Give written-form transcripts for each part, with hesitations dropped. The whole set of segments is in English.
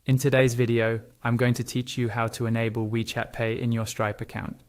In today's video, I'm going to teach you how to enable WeChat Pay in your Stripe account.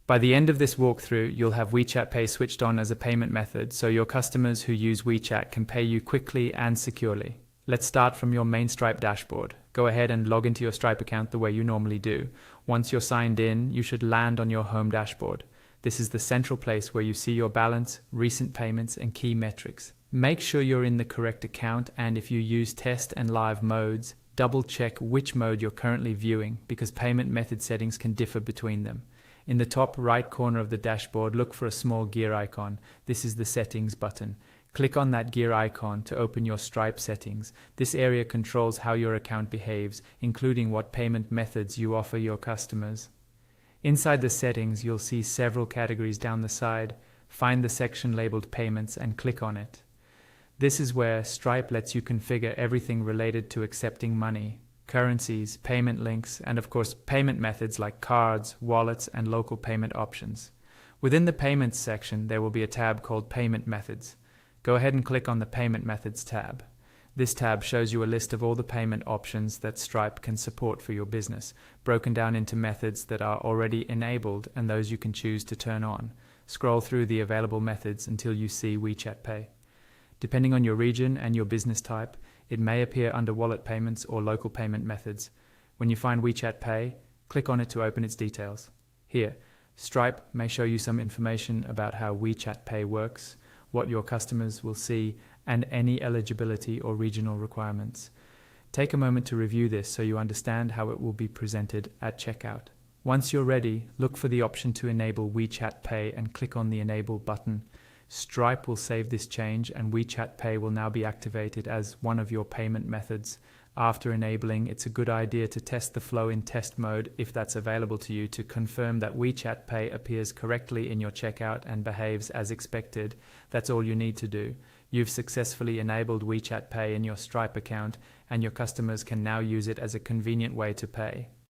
By the end of this walkthrough, you'll have WeChat Pay switched on as a payment method so your customers who use WeChat can pay you quickly and securely. Let's start from your main Stripe dashboard. Go ahead and log into your Stripe account the way you normally do. Once you're signed in, you should land on your home dashboard. This is the central place where you see your balance, recent payments, and key metrics. Make sure you're in the correct account, and if you use test and live modes, double check which mode you're currently viewing because payment method settings can differ between them. In the top right corner of the dashboard, look for a small gear icon. This is the settings button. Click on that gear icon to open your Stripe settings. This area controls how your account behaves, including what payment methods you offer your customers. Inside the settings, you'll see several categories down the side. Find the section labeled Payments and click on it. This is where Stripe lets you configure everything related to accepting money, currencies, payment links, and of course payment methods like cards, wallets, and local payment options. Within the Payments section, there will be a tab called Payment Methods. Go ahead and click on the Payment Methods tab. This tab shows you a list of all the payment options that Stripe can support for your business, broken down into methods that are already enabled and those you can choose to turn on. Scroll through the available methods until you see WeChat Pay. Depending on your region and your business type, it may appear under wallet payments or local payment methods. When you find WeChat Pay, click on it to open its details. Here, Stripe may show you some information about how WeChat Pay works, what your customers will see, and any eligibility or regional requirements. Take a moment to review this so you understand how it will be presented at checkout. Once you're ready, look for the option to enable WeChat Pay and click on the Enable button. Stripe will save this change and WeChat Pay will now be activated as one of your payment methods. After enabling, it's a good idea to test the flow in test mode if that's available to you to confirm that WeChat Pay appears correctly in your checkout and behaves as expected. That's all you need to do. You've successfully enabled WeChat Pay in your Stripe account and your customers can now use it as a convenient way to pay.